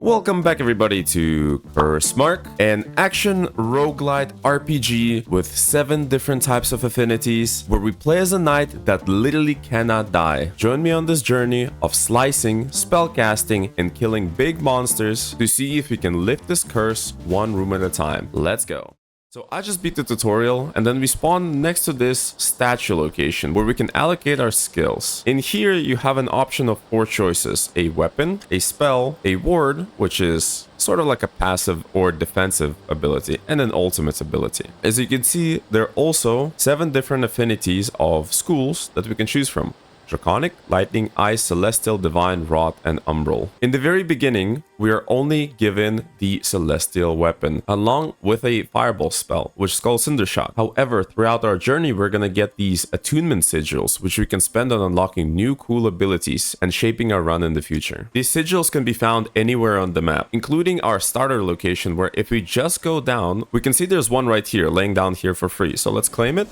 Welcome back everybody to Cursemark, an action roguelite RPG with 7 different types of affinities where we play as a knight that literally cannot die. Join me on this journey of slicing, spellcasting, and killing big monsters to see if we can lift this curse one room at a time. Let's go. So I just beat the tutorial and then we spawn next to this statue location where we can allocate our skills. In here you have an option of 4 choices: a weapon, a spell, a ward, which is sort of like a passive or defensive ability, and an ultimate ability. As you can see, there are also 7 different affinities of schools that we can choose from: Draconic, Lightning, Ice, Celestial, Divine, Wrath, and Umbral. In the very beginning, we are only given the Celestial weapon, along with a Fireball spell, which is called Cinder Shot. However, throughout our journey, we're gonna get these attunement sigils, which we can spend on unlocking new cool abilities and shaping our run in the future. These sigils can be found anywhere on the map, including our starter location, where if we just go down, we can see there's one right here, laying down here for free. So let's claim it.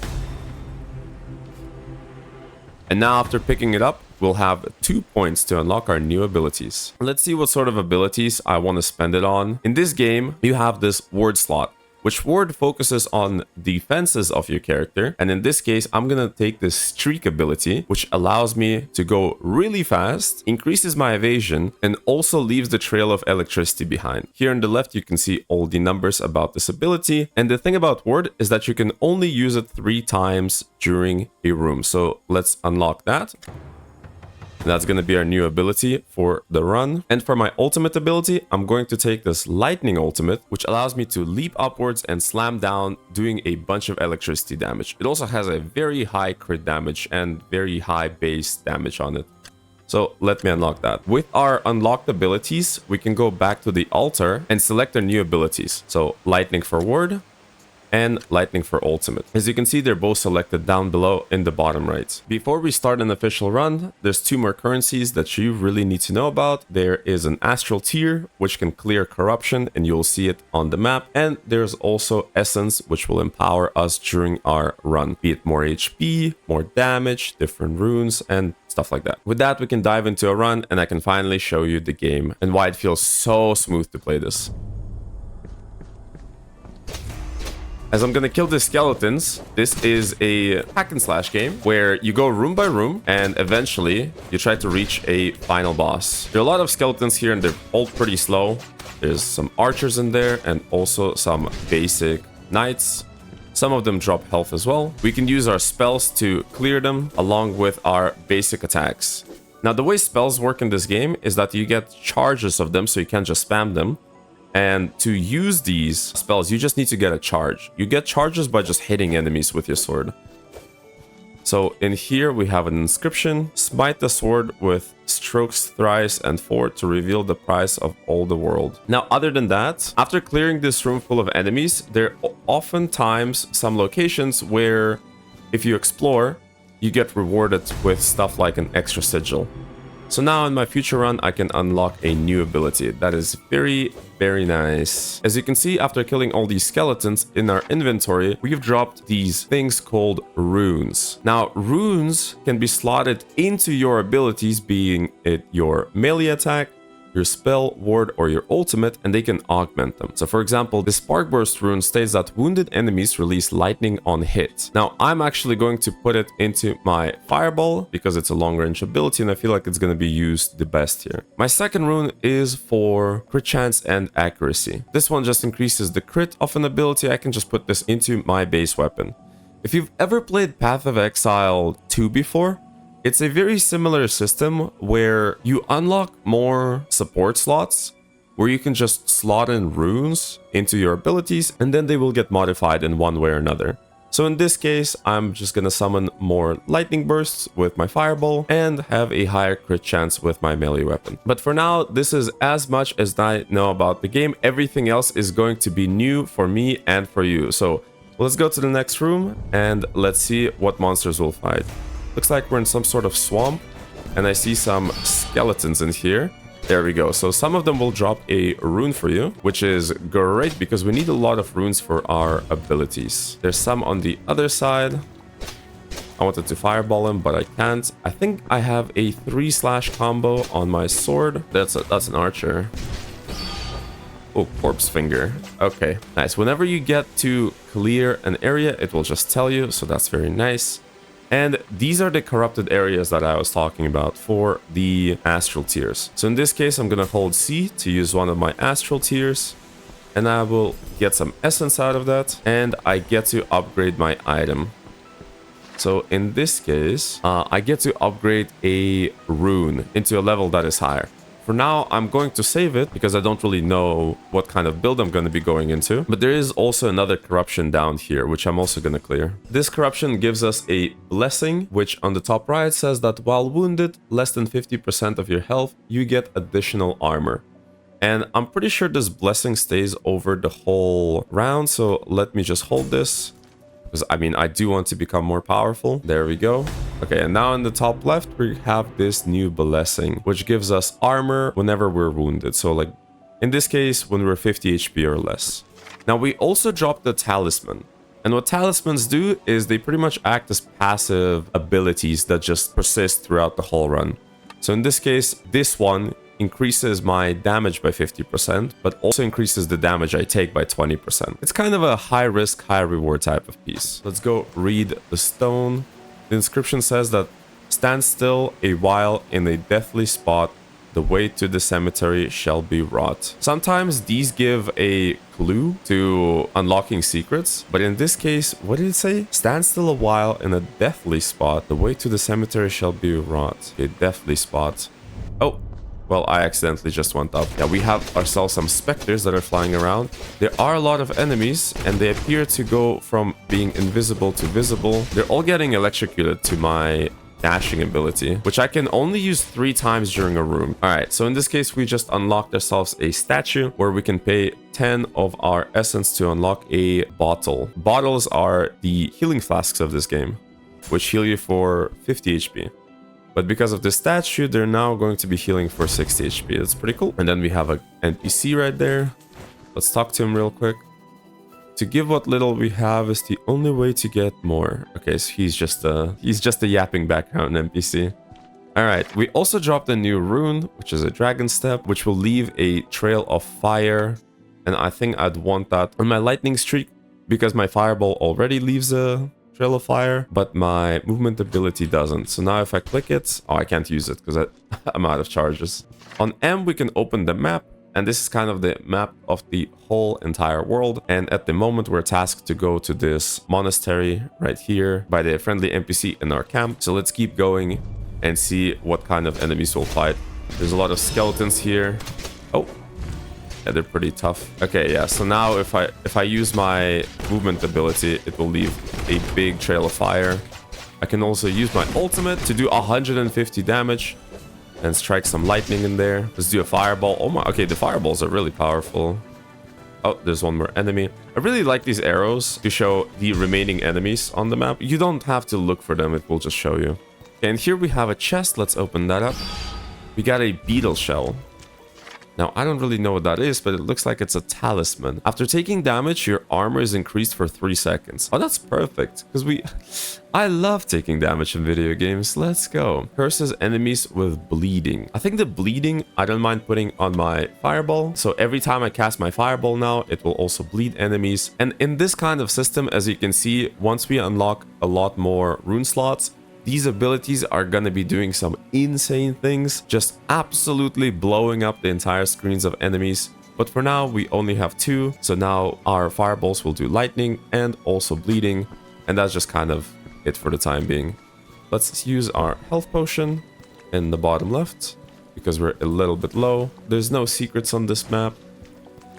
And now after picking it up, we'll have 2 points to unlock our new abilities. Let's see what sort of abilities I want to spend it on. In this game, you have this ward slot, which ward focuses on defenses of your character. And in this case, I'm going to take this streak ability, which allows me to go really fast, increases my evasion, and also leaves the trail of electricity behind. Here on the left, you can see all the numbers about this ability. And the thing about ward is that you can only use it 3 times during a room. So let's unlock that. That's going to be our new ability for the run. And for my ultimate ability, I'm going to take this lightning ultimate, which allows me to leap upwards and slam down, doing a bunch of electricity damage. It also has a very high crit damage and very high base damage on it. So let me unlock that. With our unlocked abilities, we can go back to the altar and select our new abilities. So lightning for ward and lightning for ultimate. As you can see, they're both selected down below in the bottom right. Before we start an official run, there's 2 more currencies that you really need to know about. There is an astral tier, which can clear corruption, and you'll see it on the map. And there's also essence, which will empower us during our run, be it more HP, more damage, different runes, and stuff like that. With that, we can dive into a run, and I can finally show you the game and why it feels so smooth to play this. As I'm gonna kill the skeletons, this is a hack and slash game where you go room by room and eventually you try to reach a final boss. There are a lot of skeletons here and they're all pretty slow. There's some archers in there and also some basic knights. Some of them drop health as well. We can use our spells to clear them along with our basic attacks. Now, the way spells work in this game is that you get charges of them, so you can't just spam them. And to use these spells, you just need to get a charge. You get charges by just hitting enemies with your sword. So in here we have an inscription: smite the sword with strokes thrice and 4 to reveal the price of all the world. Now, other than that, after clearing this room full of enemies, there are oftentimes some locations where if you explore, you get rewarded with stuff like an extra sigil. So now in my future run, I can unlock a new ability that is very nice. As you can see, after killing all these skeletons in our inventory, we've dropped these things called runes. Now, runes can be slotted into your abilities, being it your melee attack, your spell, ward, or your ultimate, and they can augment them. So for example, the Spark Burst rune states that wounded enemies release lightning on hit. Now, I'm actually going to put it into my Fireball because it's a long range ability and I feel like it's going to be used the best here. My second rune is for crit chance and accuracy. This one just increases the crit of an ability. I can just put this into my base weapon. If you've ever played Path of Exile 2 before, it's a very similar system where you unlock more support slots where you can just slot in runes into your abilities and then they will get modified in one way or another. So in this case, I'm just gonna summon more lightning bursts with my fireball and have a higher crit chance with my melee weapon. But for now, this is as much as I know about the game. Everything else is going to be new for me and for you. So let's go to the next room and let's see what monsters we'll fight. Looks like we're in some sort of swamp, and I see some skeletons in here. There we go. So some of them will drop a rune for you, which is great because we need a lot of runes for our abilities. There's some on the other side. I wanted to fireball him, but I can't. I think I have a 3 slash combo on my sword. That's an archer. Oh, corpse finger. Okay, nice. Whenever you get to clear an area, it will just tell you. So that's very nice. And these are the corrupted areas that I was talking about for the astral tears. So in this case, I'm going to hold C to use one of my astral tears. And I will get some essence out of that. And I get to upgrade my item. So in this case, I get to upgrade a rune into a level that is higher. For now, I'm going to save it because I don't really know what kind of build I'm going to be going into. But there is also another corruption down here, which I'm also going to clear. This corruption gives us a blessing, which on the top right says that while wounded less than 50% of your health, you get additional armor. And I'm pretty sure this blessing stays over the whole round. So let me just hold this. Because, I mean, I do want to become more powerful. There we go. Okay, and now in the top left, we have this new blessing, which gives us armor whenever we're wounded. So, like, in this case, when we're 50 HP or less. Now, we also dropped the talisman. And what talismans do is they pretty much act as passive abilities that just persist throughout the whole run. So in this case, this one increases my damage by 50%, but also increases the damage I take by 20%. It's kind of a high risk, high reward type of piece. Let's go read the stone. The inscription says that stand still a while in a deathly spot. The way to the cemetery shall be wrought. Sometimes these give a clue to unlocking secrets, but in this case, what did it say? Stand still a while in a deathly spot. The way to the cemetery shall be wrought. A deathly spot. Oh. Well, I accidentally just went up. Yeah, we have ourselves some specters that are flying around. There are a lot of enemies, and they appear to go from being invisible to visible. They're all getting electrocuted to my dashing ability, which I can only use 3 times during a room. All right, so in this case, we just unlocked ourselves a statue where we can pay 10 of our essence to unlock a bottle. Bottles are the healing flasks of this game, which heal you for 50 HP. But because of this statue, they're now going to be healing for 60 HP. That's pretty cool. And then we have an NPC right there. Let's talk to him real quick. To give what little we have is the only way to get more. Okay, so he's just a yapping background NPC. All right, we also dropped a new rune, which is a dragon step, which will leave a trail of fire. And I think I'd want that on my lightning streak because my fireball already leaves a trail of fire, but my movement ability doesn't. So now if I click it, oh, I can't use it because I'm out of charges. On M, we can open the map, and this is kind of the map of the whole entire world. And at the moment, we're tasked to go to this monastery right here by the friendly NPC in our camp. So let's keep going and see what kind of enemies we'll fight. There's a lot of skeletons here. Oh. Yeah, they're pretty tough. Okay, yeah, so now if I use my movement ability, it will leave a big trail of fire. I can also use my ultimate to do 150 damage and strike some lightning in there. Let's do a fireball. Oh my, okay, the fireballs are really powerful. Oh, there's one more enemy. I really like these arrows to show the remaining enemies on the map. You don't have to look for them, it will just show you. Okay, and here we have a chest. Let's open that up. We got a beetle shell. Now, I don't really know what that is, but it looks like it's a talisman. After taking damage, your armor is increased for 3 seconds. Oh, that's perfect, because I love taking damage in video games. Let's go. Curses enemies with bleeding. I think the bleeding, I don't mind putting on my fireball. So every time I cast my fireball now, it will also bleed enemies. And in this kind of system, as you can see, once we unlock a lot more rune slots, these abilities are gonna be doing some insane things, just absolutely blowing up the entire screens of enemies. But for now, we only have 2, so now our fireballs will do lightning and also bleeding, and that's just kind of it for the time being. Let's use our health potion in the bottom left, because we're a little bit low. There's no secrets on this map.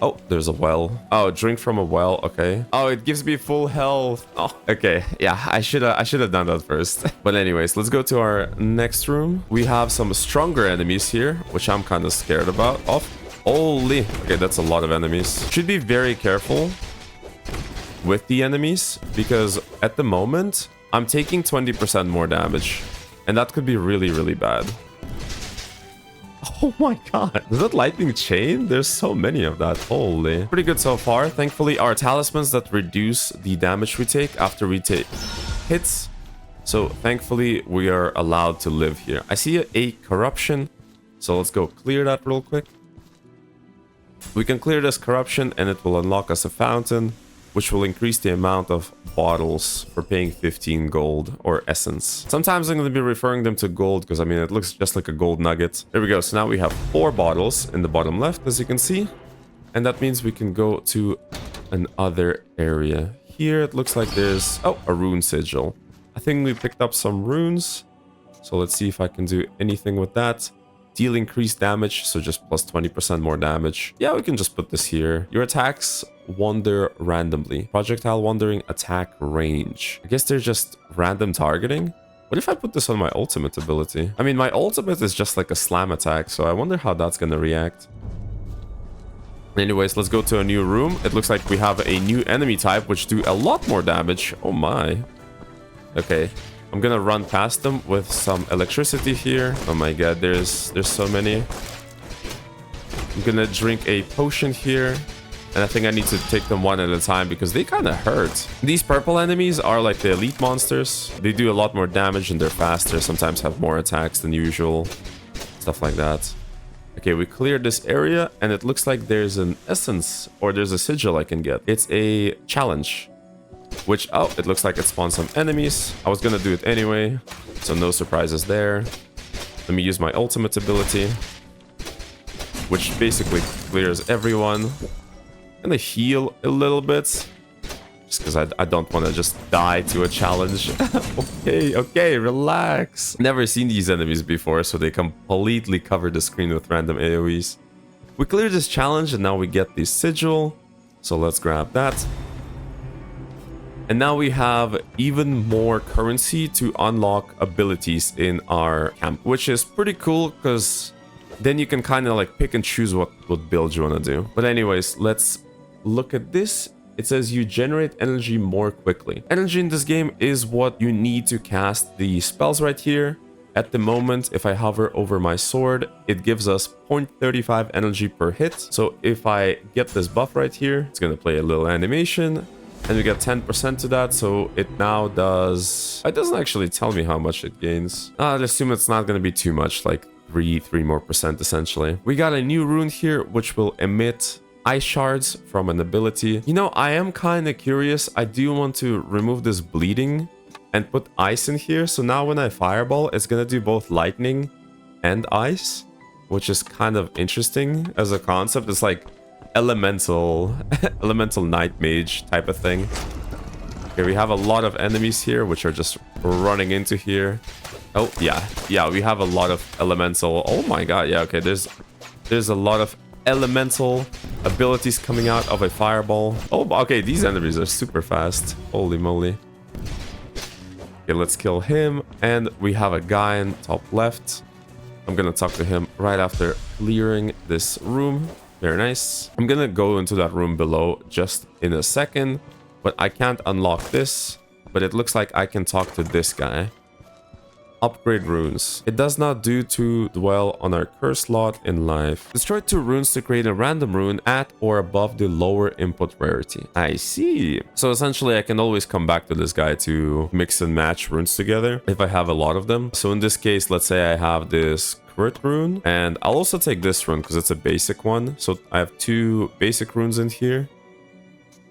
Oh, there's a well. Oh, drink from a well. Okay. Oh, it gives me full health. Oh, okay. Yeah, I should have done that first. But anyways, let's go to our next room. We have some stronger enemies here, which I'm kind of scared about. Oh, holy. Okay, that's a lot of enemies. Should be very careful with the enemies because at the moment I'm taking 20% more damage, and that could be really, really bad. Oh my god. Is that lightning chain? There's so many of that. Holy. Pretty good so far. Thankfully, our talismans that reduce the damage we take after we take hits. So thankfully, we are allowed to live here. I see a corruption. So let's go clear that real quick. We can clear this corruption and it will unlock us a fountain, which will increase the amount of bottles for paying 15 gold or essence. Sometimes I'm going to be referring them to gold because, I mean, it looks just like a gold nugget. There we go. So now we have 4 bottles in the bottom left, as you can see. And that means we can go to another area. Here it looks like there's, oh, a rune sigil. I think we picked up some runes. So let's see if I can do anything with that. Deal increased damage, so just plus 20% more damage. Yeah, we can just put this here. Your attacks wander randomly. Projectile wandering attack range. I guess they're just random targeting. What if I put this on my ultimate ability? I mean, my ultimate is just like a slam attack, so I wonder how that's gonna react. Anyways, let's go to a new room. It looks like we have a new enemy type, which do a lot more damage. Oh my. Okay. I'm gonna run past them with some electricity here. Oh my god, there's so many. I'm gonna drink a potion here. And I think I need to take them one at a time because they kind of hurt. These purple enemies are like the elite monsters. They do a lot more damage and they're faster. Sometimes have more attacks than usual. Stuff like that. Okay, we cleared this area and it looks like there's an essence or there's a sigil I can get. It's a challenge. Which, oh, it looks like it spawned some enemies. I was gonna do it anyway, so no surprises there. Let me use my ultimate ability, which basically clears everyone. I'm gonna heal a little bit, just because I don't want to just die to a challenge. Okay, relax. Never seen these enemies before, so they completely cover the screen with random AoEs. We cleared this challenge, and now we get the sigil. So let's grab that. And now we have even more currency to unlock abilities in our camp, which is pretty cool because then you can kind of like pick and choose what build you want to do. But anyways, let's look at this. It says you generate energy more quickly. Energy in this game is what you need to cast the spells right here. At the moment, if I hover over my sword, it gives us 0.35 energy per hit. So if I get this buff right here, it's going to play a little animation. And we get 10% to that, so it now does... It doesn't actually tell me how much it gains. I'd assume it's not going to be too much, like 3 more percent essentially. We got a new rune here, which will emit ice shards from an ability. You know, I am kind of curious. I do want to remove this bleeding and put ice in here. So now when I fireball, it's going to do both lightning and ice, which is kind of interesting as a concept. It's like elemental night mage type of thing. Okay, we have a lot of enemies here which are just running into here. Oh yeah, we have a lot of elemental. Oh my god, yeah, okay, there's a lot of elemental abilities coming out of a fireball. Oh, okay, these enemies are super fast. Holy moly. Okay, let's kill him. And we have a guy in top left. I'm gonna talk to him right after clearing this room. Very nice. I'm gonna go into that room below just in a second, but I can't unlock this. But it looks like I can talk to this guy. Upgrade runes. It does not do to dwell on our curse slot in life. Destroy 2 runes to create a random rune at or above the lower input rarity. I see. So essentially I can always come back to this guy to mix and match runes together if I have a lot of them. So in this case, let's say I have this crit rune, and I'll also take this rune because it's a basic one. So I have 2 basic runes in here,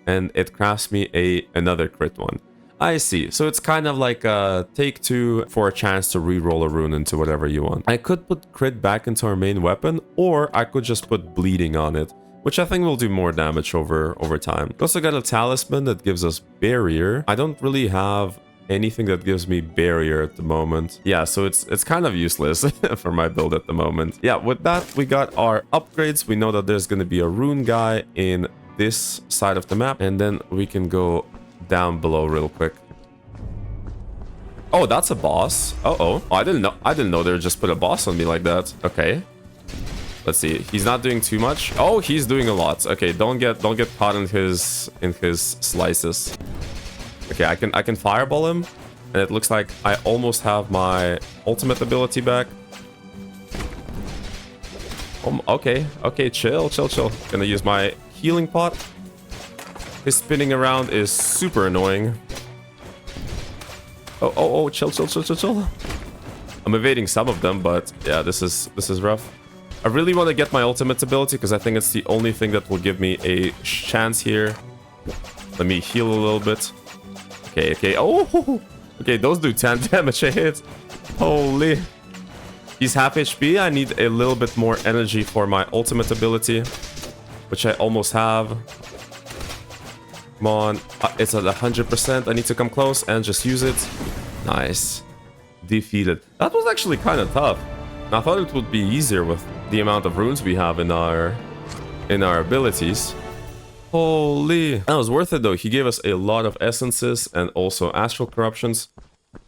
and it crafts me another crit one. I see. So it's kind of like a take 2 for a chance to re-roll a rune into whatever you want. I could put crit back into our main weapon, or I could just put bleeding on it, which I think will do more damage over time. We also got a talisman that gives us barrier. I don't really have anything that gives me barrier at the moment. Yeah, so it's kind of useless for my build at the moment. Yeah, with that, we got our upgrades. We know that there's going to be a rune guy in this side of the map, and then we can go down below real quick. Oh, that's a boss. Oh, I didn't know they just put a boss on me like that. Okay, let's see. He's not doing too much. Oh, he's doing a lot. Okay, don't get caught in his slices. Okay, I can fireball him, and it looks like I almost have my ultimate ability back. Okay, chill. Gonna use my healing pot. His spinning around is super annoying. Oh, chill. I'm evading some of them, but yeah, this is rough. I really want to get my ultimate ability because I think it's the only thing that will give me a chance here. Let me heal a little bit. Okay, okay. Oh, okay, those do 10 damage a hit. Holy. He's half HP. I need a little bit more energy for my ultimate ability, which I almost have. Come on. It's at 100%. I need to come close and just use it. Nice. Defeated. That was actually kind of tough. I thought it would be easier with the amount of runes we have in our abilities. Holy. That was worth it though. He gave us a lot of essences and also astral corruptions.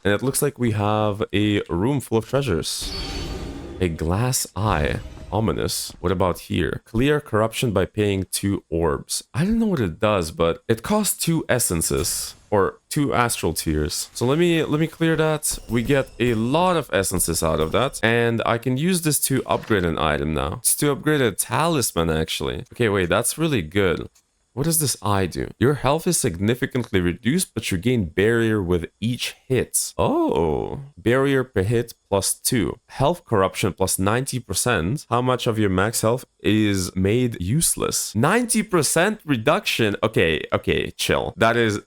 And it looks like we have a room full of treasures. A glass eye. Ominous. What about here? Clear corruption by paying 2 orbs. I don't know what it does, but it costs 2 essences or 2 astral tears. So let me clear that. We get a lot of essences out of that, and I can use this to upgrade an item now. It's to upgrade a talisman actually. Okay, wait, that's really good. What does this eye do? Your health is significantly reduced, but you gain barrier with each hit. Oh, barrier per hit plus 2. Health corruption plus 90%. How much of your max health is made useless? 90% reduction. Okay, okay, chill. That is...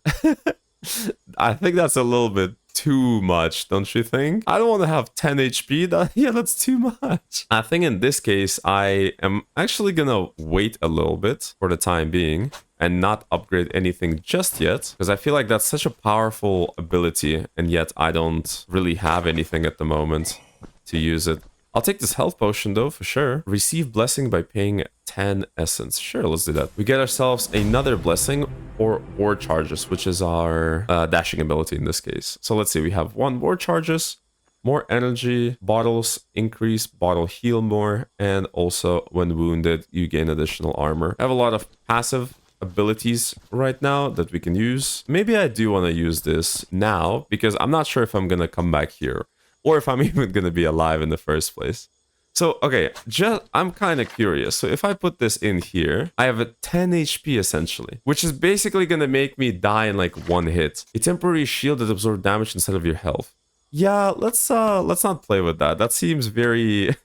I think that's a little bit too much, don't you think? I don't want to have 10 HP. Yeah, that's too much. I think in this case, I am actually gonna wait a little bit for the time being and not upgrade anything just yet, because I feel like that's such a powerful ability, and yet I don't really have anything at the moment to use it. I'll take this health potion though, for sure. Receive blessing by paying 10 essence. Sure, let's do that. We get ourselves another blessing or war charges, which is our dashing ability in this case. So let's see, we have 1 war charges, more energy, bottles increase, bottle heal more, and also when wounded, you gain additional armor. I have a lot of passive abilities right now that we can use. Maybe I do want to use this now because I'm not sure if I'm gonna come back here, or if I'm even going to be alive in the first place. So, okay, I'm kind of curious. So if I put this in here, I have a 10 HP essentially, which is basically going to make me die in like 1 hit. A temporary shield that absorbs damage instead of your health. Yeah, let's not play with that. That seems very...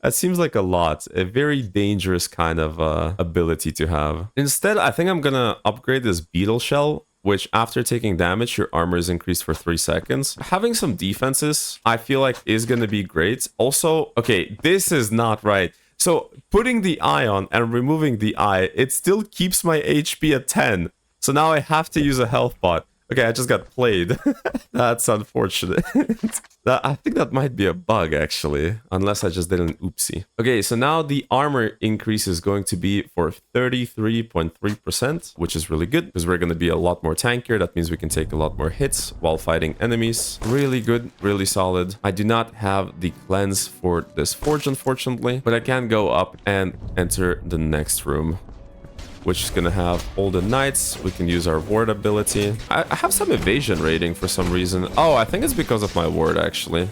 that seems like a lot. A very dangerous kind of ability to have. Instead, I think I'm going to upgrade this beetle shell, which after taking damage, your armor is increased for 3 seconds. Having some defenses, I feel like is going to be great. Also, okay, this is not right. So putting the eye on and removing the eye, it still keeps my HP at 10. So now I have to use a health pot. Okay, I just got played. That's unfortunate. I think that might be a bug, actually. Unless I just did an oopsie. Okay, so now the armor increase is going to be for 33.3%, which is really good because we're going to be a lot more tankier. That means we can take a lot more hits while fighting enemies. Really good, really solid. I do not have the cleanse for this forge, unfortunately, but I can go up and enter the next room, which is gonna have all the knights. We can use our ward ability. I have some evasion rating for some reason. Oh, I think it's because of my ward, actually.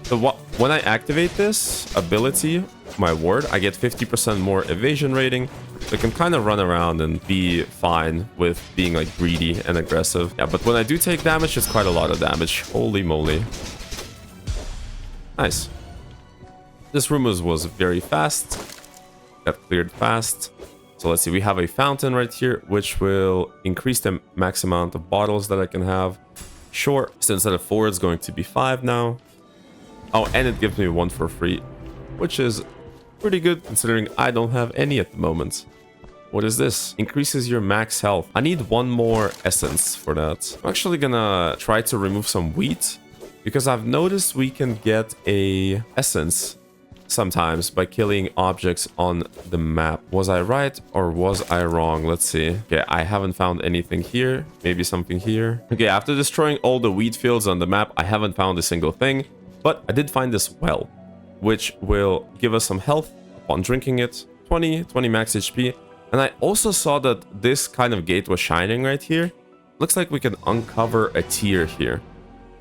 So when I activate this ability, my ward, I get 50% more evasion rating. So I can kind of run around and be fine with being like greedy and aggressive. Yeah, but when I do take damage, it's quite a lot of damage. Holy moly. Nice. This room was very fast. Got cleared fast. So let's see, we have a fountain right here, which will increase the max amount of bottles that I can have. Sure, so instead of 4, it's going to be 5 now. Oh, and it gives me 1 for free, which is pretty good considering I don't have any at the moment. What is this? Increases your max health. I need 1 more essence for that. I'm actually gonna try to remove some wheat because I've noticed we can get a essence sometimes by killing objects on the map. Was I right or was I wrong? Let's see. Okay, I haven't found anything here. Maybe something here. Okay, after destroying all the wheat fields on the map, I haven't found a single thing, but I did find this well, which will give us some health upon drinking it. 20 max HP. And I also saw that this kind of gate was shining right here. Looks like we can uncover a tier here.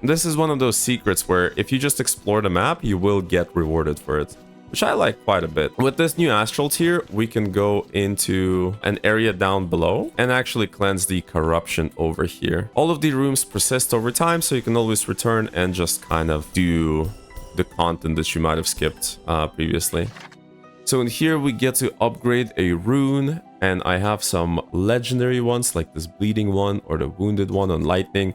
This is one of those secrets where if you just explore the map, you will get rewarded for it, which I like quite a bit. With this new astral tier, we can go into an area down below and actually cleanse the corruption over here. All of the rooms persist over time, so you can always return and just kind of do the content that you might have skipped previously. So in here we get to upgrade a rune, and I have some legendary ones like this bleeding one or the wounded one on lightning.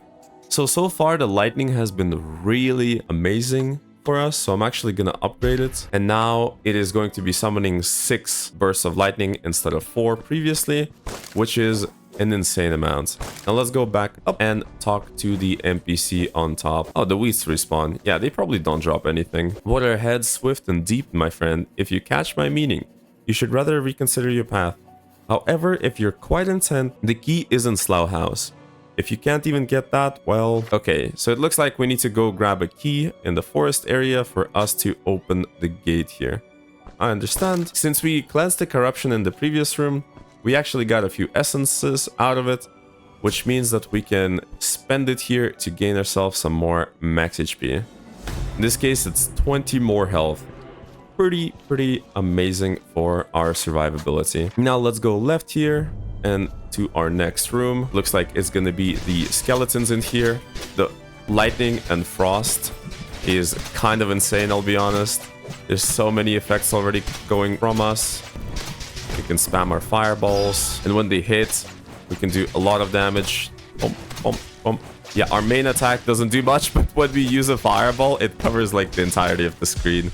So far the lightning has been really amazing for us, so I'm actually gonna upgrade it. And now it is going to be summoning 6 bursts of lightning instead of 4 previously, which is an insane amount. Now let's go back up and talk to the NPC on top. Oh, the weeds respawn. Yeah, they probably don't drop anything. Water ahead, swift and deep, my friend. If you catch my meaning, you should rather reconsider your path. However, if you're quite intent, the key is in Slough House. If you can't even get that, well, okay. So it looks like we need to go grab a key in the forest area for us to open the gate here. I understand. Since we cleansed the corruption in the previous room, we actually got a few essences out of it, which means that we can spend it here to gain ourselves some more max HP. In this case, it's 20 more health. Pretty amazing for our survivability. Now let's go left here and to our next room. Looks like it's gonna be the skeletons in here. The lightning and frost is kind of insane, I'll be honest. There's so many effects already going from us. We can spam our fireballs, and when they hit, we can do a lot of damage. Boom, boom, boom. Yeah, our main attack doesn't do much, but when we use a fireball, it covers like the entirety of the screen.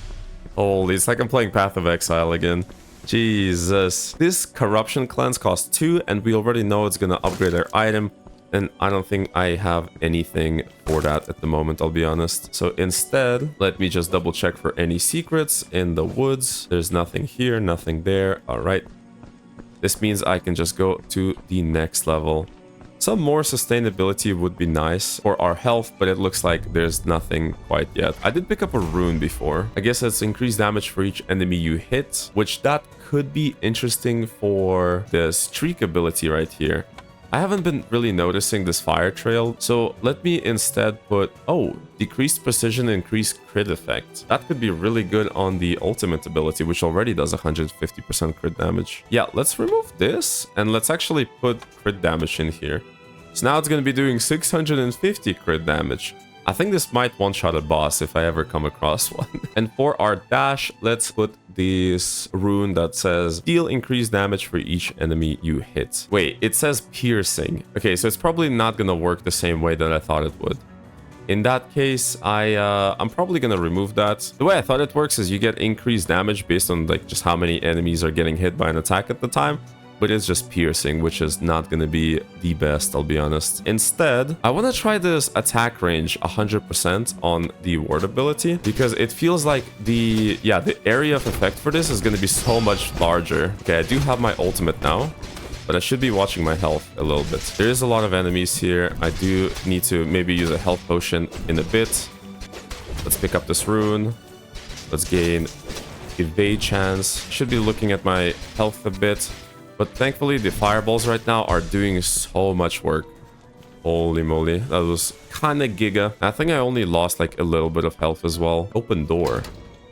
Holy, it's like I'm playing Path of Exile again. Jesus. This corruption cleanse costs 2, and we already know it's gonna upgrade our item, and I don't think I have anything for that at the moment, I'll be honest. So instead, let me just double check for any secrets in the woods. There's nothing here, nothing there. All right. This means I can just go to the next level. Some more sustainability would be nice for our health, but it looks like there's nothing quite yet. I did pick up a rune before. I guess it's increased damage for each enemy you hit, which that could be interesting for the streak ability right here. I haven't been really noticing this fire trail, so let me instead put, oh, decreased precision, increased crit effect. That could be really good on the ultimate ability, which already does 150% crit damage. Yeah, let's remove this, and let's actually put crit damage in here. So now it's going to be doing 650 crit damage. I think this might one-shot a boss if I ever come across one. And for our dash, let's put this rune that says deal increased damage for each enemy you hit. Wait, it says piercing. Okay, so it's probably not gonna work the same way that I thought it would. In that case, I'm probably gonna remove that. The way I thought it works is you get increased damage based on like just how many enemies are getting hit by an attack at the time. But it's just piercing, which is not going to be the best, I'll be honest. Instead, I want to try this attack range 100% on the ward ability, because it feels like the area of effect for this is going to be so much larger. Okay, I do have my ultimate now, but I should be watching my health a little bit. There is a lot of enemies here. I do need to maybe use a health potion in a bit. Let's pick up this rune. Let's gain evade chance. Should be looking at my health a bit. But thankfully, the fireballs right now are doing so much work. Holy moly, that was kind of giga. I think I only lost like a little bit of health as well. Open door.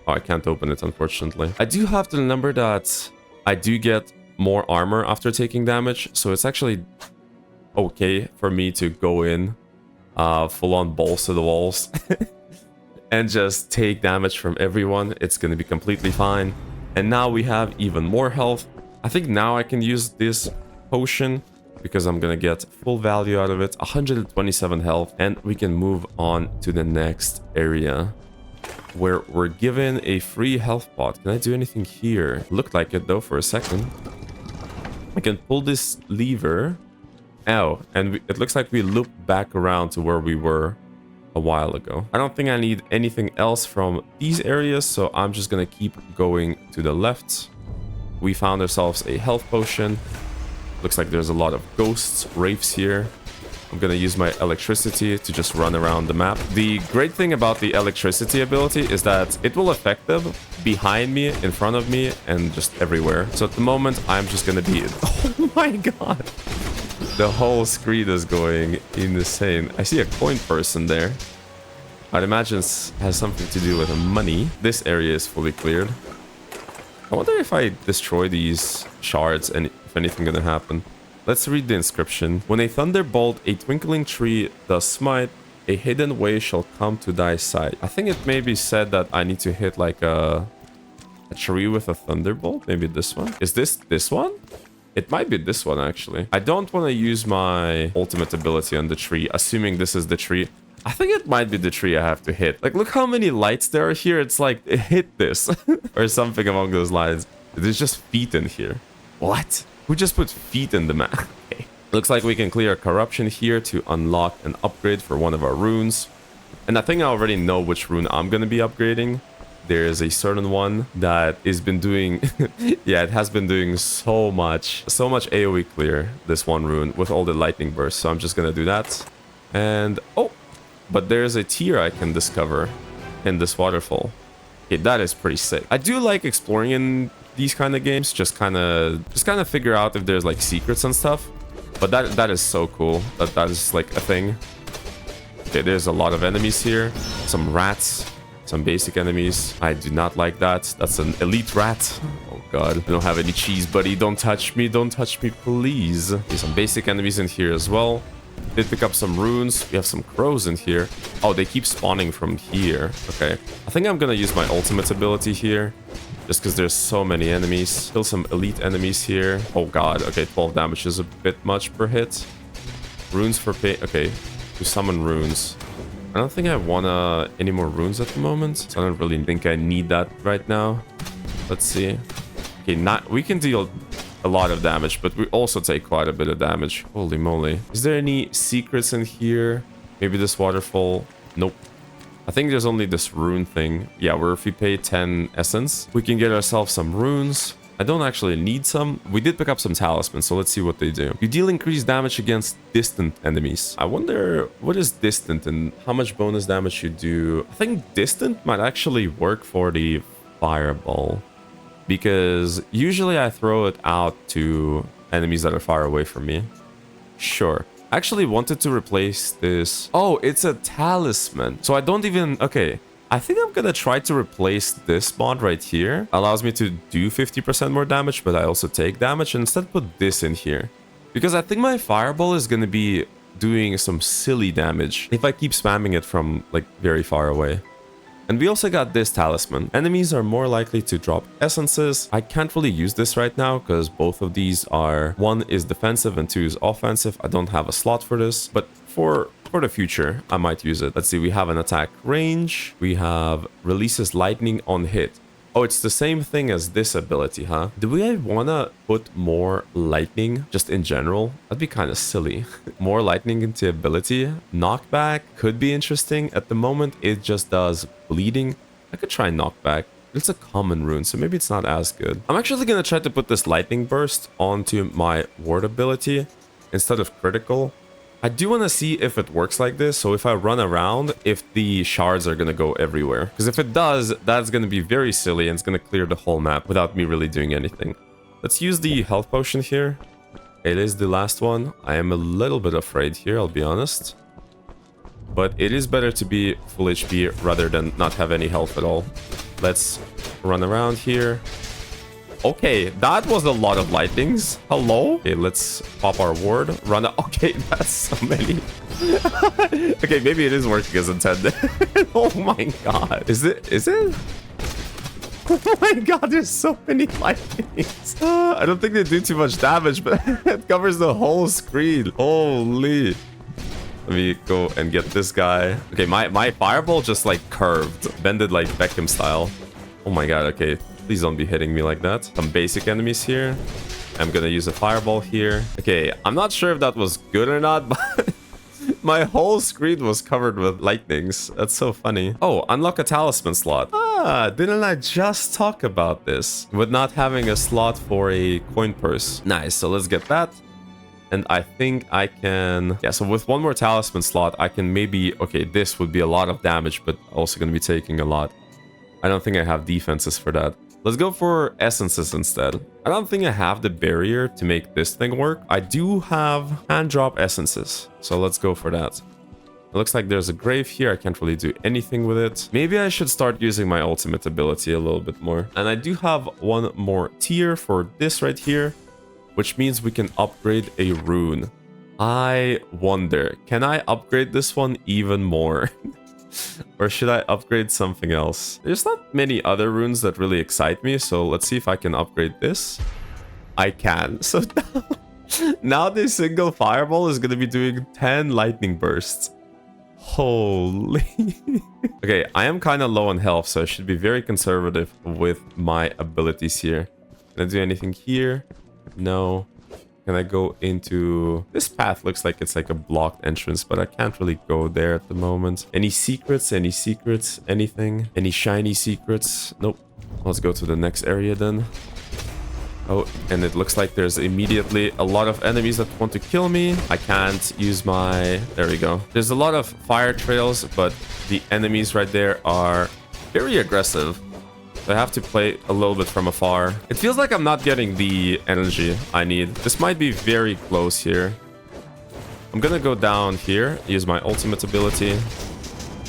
Oh, I can't open it, unfortunately. I do have to remember that I do get more armor after taking damage. So it's actually okay for me to go in full on balls to the walls and just take damage from everyone. It's going to be completely fine. And now we have even more health. I think now I can use this potion because I'm gonna get full value out of it. 127 health, and we can move on to the next area where we're given a free health pot. Can I do anything here? Looked like it though for a second. I can pull this lever. Oh, and it looks like we loop back around to where we were a while ago. I don't think I need anything else from these areas, so I'm just gonna keep going to the left. We found ourselves a health potion. Looks like there's a lot of ghosts, wraiths here. I'm gonna use my electricity to just run around the map. The great thing about the electricity ability is that it will affect them behind me, in front of me, and just everywhere. So at the moment, I'm just gonna be... Oh my god! The whole screen is going insane. I see a coin person there. I'd imagine it has something to do with money. This area is fully cleared. I wonder if I destroy these shards and if anything gonna happen. Let's read the inscription. When a thunderbolt, a twinkling tree does smite, a hidden way shall come to thy sight. I think it maybe said that I need to hit like a A tree with a thunderbolt? Maybe this one? Is this one? It might be this one, actually. I don't want to use my ultimate ability on the tree, assuming this is the tree. I think it might be the tree I have to hit. Like, look how many lights there are here. It's like, hit this. Or something along those lines. There's just feet in here. What? Who just put feet in the map? Okay. Looks like we can clear corruption here to unlock an upgrade for one of our runes. And I think I already know which rune I'm going to be upgrading. There is a certain one that has been doing, yeah, it has been doing so much AoE clear, this one rune, with all the lightning bursts. So I'm just going to do that. And, oh, but there's a tier I can discover in this waterfall. Okay, that is pretty sick. I do like exploring in these kind of games, just kind of figure out if there's like secrets and stuff. But that is so cool. That is like a thing. Okay, there's a lot of enemies here. Some rats. Some basic enemies. I do not like that. That's an elite rat. Oh god. I don't have any cheese, buddy. Don't touch me. Don't touch me, please. There's some basic enemies in here as well. Did pick up some runes. We have some crows in here. Oh, they keep spawning from here. Okay. I think I'm gonna use my ultimate ability here. Just because there's so many enemies. Kill some elite enemies here. Oh god. Okay, 12 damage is a bit much per hit. Runes for pay. Okay. To summon runes. I don't think I want any more runes at the moment, so I don't really think I need that right now. Let's see. Okay, we can deal a lot of damage, but we also take quite a bit of damage. Holy moly. Is there any secrets in here? Maybe this waterfall? Nope. I think there's only this rune thing. Yeah, where if we pay 10 essence, we can get ourselves some runes. I don't actually need some. We did pick up some talismans, so let's see what they do. You deal increased damage against distant enemies. I wonder what is distant and how much bonus damage you do. I think distant might actually work for the fireball, because usually I throw it out to enemies that are far away from me. Sure. I actually wanted to replace this. Oh, it's a talisman. So I don't even... Okay. I think I'm gonna try to replace this mod right here. Allows me to do 50% more damage, but I also take damage, and instead put this in here. Because I think my fireball is gonna be doing some silly damage if I keep spamming it from like very far away. And we also got this talisman. Enemies are more likely to drop essences. I can't really use this right now because both of these are... One is defensive and two is offensive. I don't have a slot for this, but for the future, I might use it. Let's see, we have an attack range. We have releases lightning on hit. Oh, it's the same thing as this ability, huh? Do we want to put more lightning just in general? That'd be kind of silly. More lightning into ability. Knockback could be interesting. At the moment, it just does bleeding. I could try knockback. It's a common rune, so maybe it's not as good. I'm actually going to try to put this lightning burst onto my ward ability instead of critical. I do want to see if it works like this, so if I run around, if the shards are going to go everywhere. Because if it does, that's going to be very silly and it's going to clear the whole map without me really doing anything. Let's use the health potion here. It is the last one. I am a little bit afraid here, I'll be honest. But it is better to be full HP rather than not have any health at all. Let's run around here. Okay, that was a lot of lightnings. Hello? Okay, let's pop our ward. Run. Okay, that's so many. Okay, maybe it is working as intended. Oh my god. Is it? Oh my god, there's so many lightnings. I don't think they do too much damage, but it covers the whole screen. Holy. Let me go and get this guy. Okay, my fireball just like curved. Bended like Beckham style. Oh my god, okay. Please don't be hitting me like that. Some basic enemies here. I'm gonna use a fireball here. Okay, I'm not sure if that was good or not, but my whole screen was covered with lightnings. That's so funny. Oh, unlock a talisman slot. Ah, didn't I just talk about this? With not having a slot for a coin purse. Nice, so let's get that. And I think I can... Yeah, so with one more talisman slot, I can maybe... Okay, this would be a lot of damage, but also gonna be taking a lot. I don't think I have defenses for that. Let's go for essences instead. I don't think I have the barrier to make this thing work. I do have hand drop essences, so let's go for that. It looks like there's a grave here. I can't really do anything with it. Maybe I should start using my ultimate ability a little bit more. And I do have one more tier for this right here, which means we can upgrade a rune. I wonder, can I upgrade this one even more? Or should I upgrade something else? There's not many other runes that really excite me, so let's see if I can upgrade this. I can. So now this single fireball is going to be doing 10 lightning bursts. Holy. Okay, I am kind of low on health, so I should be very conservative with my abilities here. Can I do anything here? No. Can I go into... This path looks like it's like a blocked entrance, but I can't really go there at the moment. Any secrets? Any secrets? Anything? Any shiny secrets? Nope. Let's go to the next area then. Oh, and it looks like there's immediately a lot of enemies that want to kill me. I can't use my... There we go. There's a lot of fire trails, but the enemies right there are very aggressive. So I have to play a little bit from afar. It feels like I'm not getting the energy I need. This might be very close here. I'm gonna go down here, use my ultimate ability.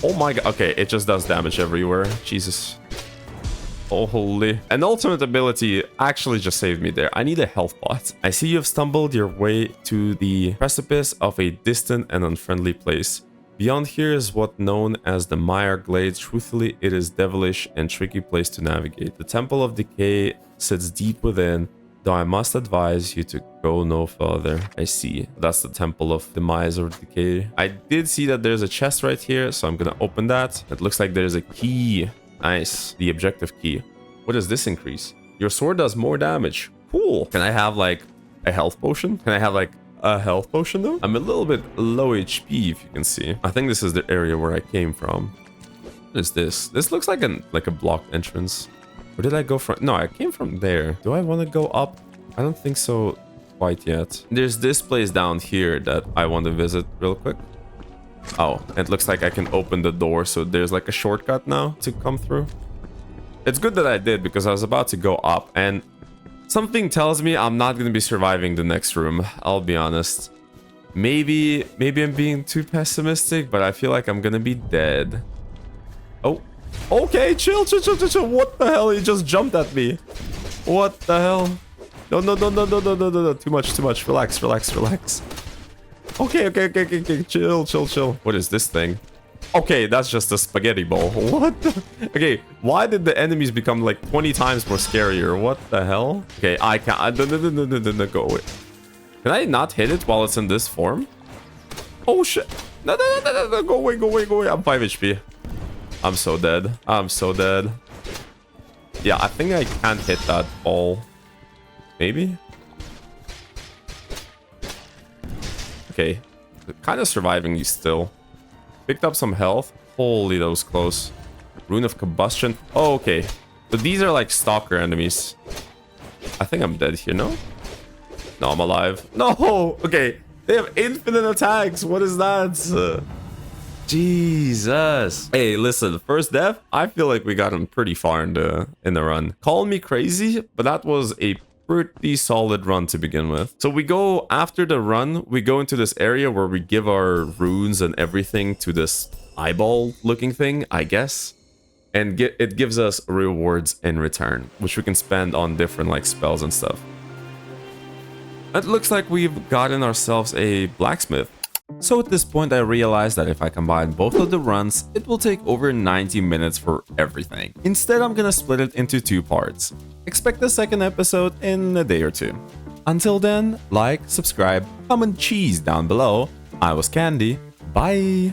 Oh my god. Okay, it just does damage everywhere. Jesus. Oh, holy. An ultimate ability actually just saved me there. I need a health pot. I see you have stumbled your way to the precipice of a distant and unfriendly place. Beyond here is what known as the Mire Glades. Truthfully, it is devilish and tricky place to navigate. The Temple of Decay sits deep within, though I must advise you to go no further. I see. That's the Temple of the Mire of Decay. I did see that there's a chest right here, so I'm gonna open that. It looks like there's a key. Nice. The objective key. What does this increase? Your sword does more damage. Cool. Can I have like a health potion? Can I have like a health potion though? I'm a little bit low HP if you can see. I think this is the area where I came from. What is this? This looks like a blocked entrance. Where did I go from? No, I came from there. Do I want to go up? I don't think so quite yet. There's this place down here that I want to visit real quick. Oh, it looks like I can open the door, so there's like a shortcut now to come through. It's good that I did because I was about to go up and something tells me I'm not going to be surviving the next room. I'll be honest. Maybe I'm being too pessimistic, but I feel like I'm going to be dead. Oh, okay, chill. What the hell? He just jumped at me. What the hell? No. Too much. Relax. Okay. Chill. What is this thing? Okay, that's just a spaghetti ball. What the? Okay, why did the enemies become like 20 times more scarier? What the hell? Okay, I can't. No, go away. Can I not hit it while it's in this form? Oh shit. No. Go away. I'm 5 HP. I'm so dead. Yeah, I think I can't hit that ball. Maybe? Okay, kind of surviving you still. Picked up some health. Holy, that was close. Rune of Combustion. Oh, okay. But these are like stalker enemies. I think I'm dead here, no? No, I'm alive. No! Okay, they have infinite attacks. What is that? Jesus. Hey, listen, first death, I feel like we got him pretty far in the run. Call me crazy, but that was a pretty solid run to begin with. So we go after the run, we go into this area where we give our runes and everything to this eyeball looking thing, I guess. And it gives us rewards in return, which we can spend on different like spells and stuff. It looks like we've gotten ourselves a blacksmith. So at this point I realized that if I combine both of the runs, it will take over 90 minutes for everything. Instead, I'm gonna split it into 2 parts. Expect the second episode in a day or 2. Until then, like, subscribe, comment cheese down below. I was Candy. Bye!